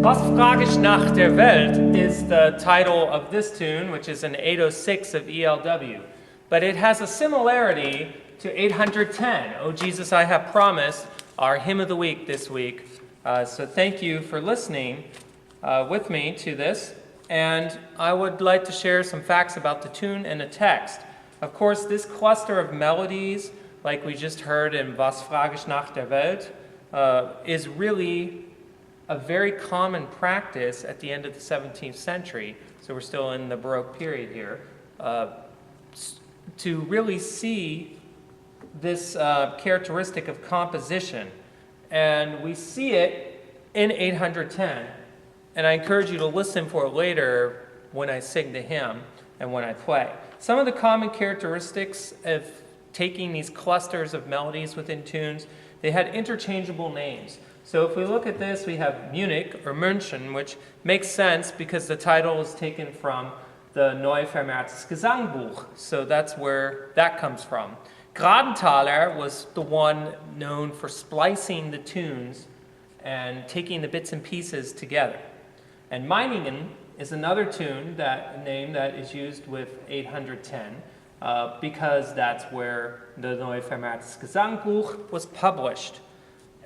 Was frage ich nach der Welt is the title of this tune, which is an 806 of ELW. But it has a similarity to 810, Oh Jesus, I Have Promised, our hymn of the week this week. So thank you for listening with me to this. And I would like to share some facts about the tune and the text. Of course, this cluster of melodies, like we just heard in Was frage ich nach der Welt, is really a very common practice at the end of the 17th century, so we're still in the Baroque period here, to really see this characteristic of composition. And we see it in 810, and I encourage you to listen for it later when I sing the hymn and when I play. Some of the common characteristics of taking these clusters of melodies within tunes, they had interchangeable names. So if we look at this, we have Munich, or München, which makes sense because the title is taken from the Neuvermehrtes Gesangbuch. So that's where that comes from. Gradenthaler was the one known for splicing the tunes and taking the bits and pieces together. And Meiningen is another name that is used with 810 because that's where the Neuvermehrtes Gesangbuch was published.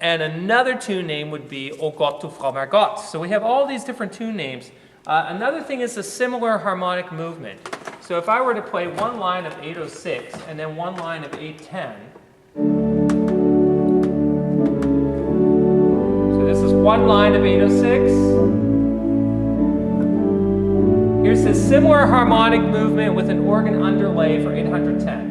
And another tune name would be O Gott, du Frommer Gott. So we have all these different tune names. Another thing is a similar harmonic movement. So if I were to play one line of 806 and then one line of 810. So this is one line of 806. Here's a similar harmonic movement with an organ underlay for 810.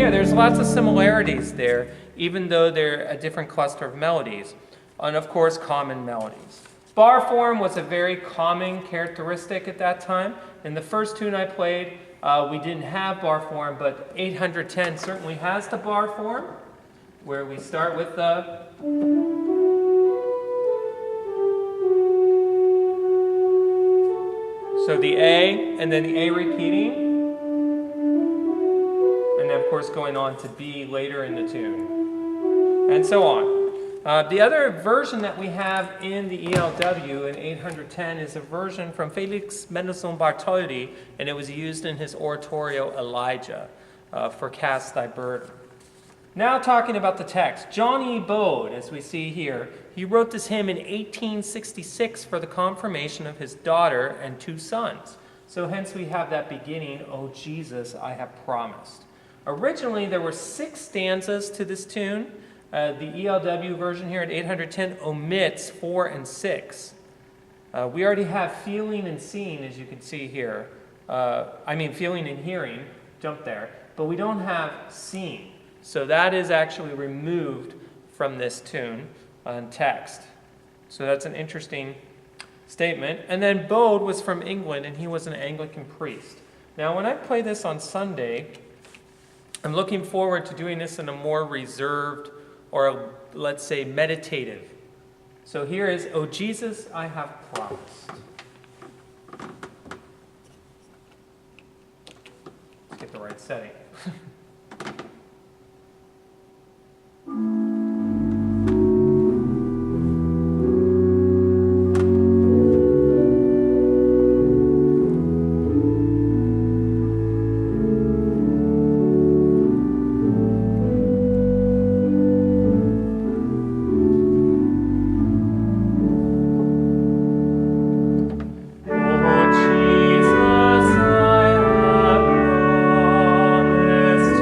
There's lots of similarities there, even though they're a different cluster of melodies, and of course common melodies. Bar form was a very common characteristic at that time. In the first tune I played, we didn't have bar form, but 810 certainly has the bar form, where we start with the... So the A, and then the A repeating. And then, of course, going on to B later in the tune, and so on. The other version that we have in the ELW in 810 is a version from Felix Mendelssohn Bartholdy, and it was used in his oratorio Elijah for Cast Thy Burden. Now talking about the text, John E. Bode, as we see here, he wrote this hymn in 1866 for the confirmation of his daughter and two sons. So hence we have that beginning, O Jesus, I have promised. Originally, there were 6 stanzas to this tune. The ELW version here at 810 omits 4 and 6. We already have feeling and seeing, as you can see here. Feeling and hearing, jump there. But we don't have seeing. So that is actually removed from this tune and text. So that's an interesting statement. And then Bode was from England, and he was an Anglican priest. Now, when I play this on Sunday, I'm looking forward to doing this in a more reserved, or let's say meditative. So here is, O Jesus, I have promised. Let's get the right setting. Jesus, I have promised.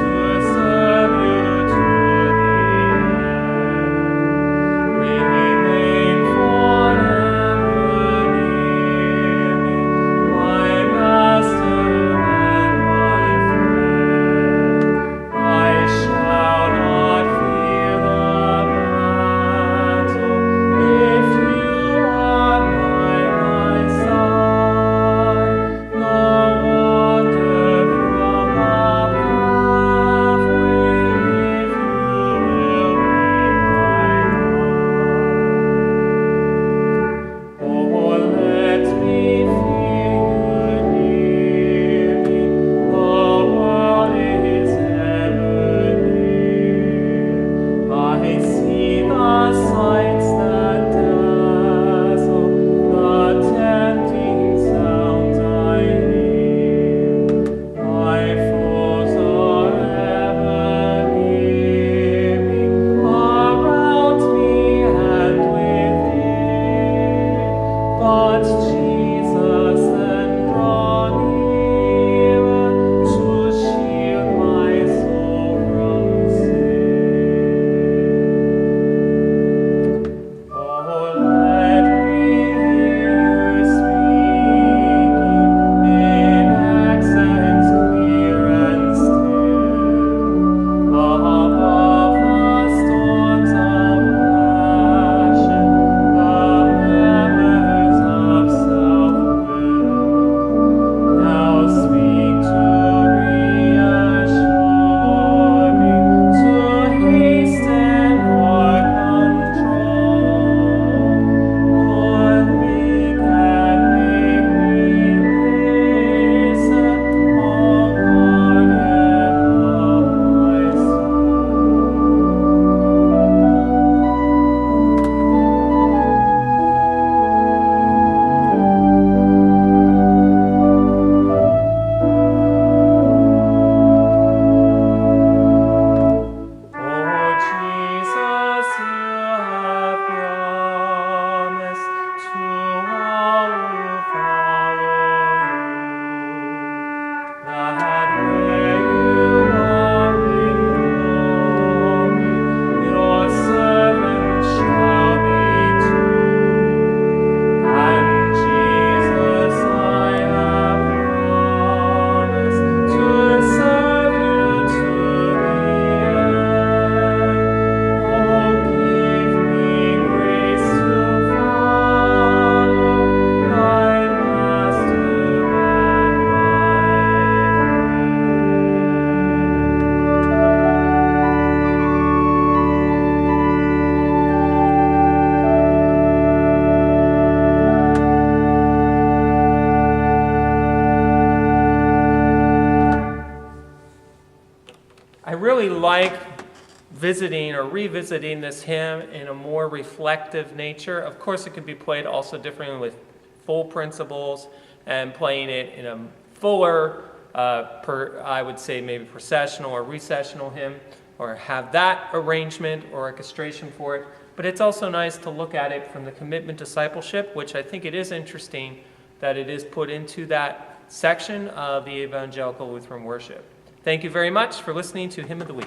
like visiting or revisiting this hymn in a more reflective nature. Of course, it could be played also differently with full principles and playing it in a fuller, I would say maybe processional or recessional hymn, or have that arrangement or orchestration for it. But it's also nice to look at it from the commitment discipleship, which I think it is interesting that it is put into that section of the Evangelical Lutheran Worship. Thank you very much for listening to Hymn of the Week.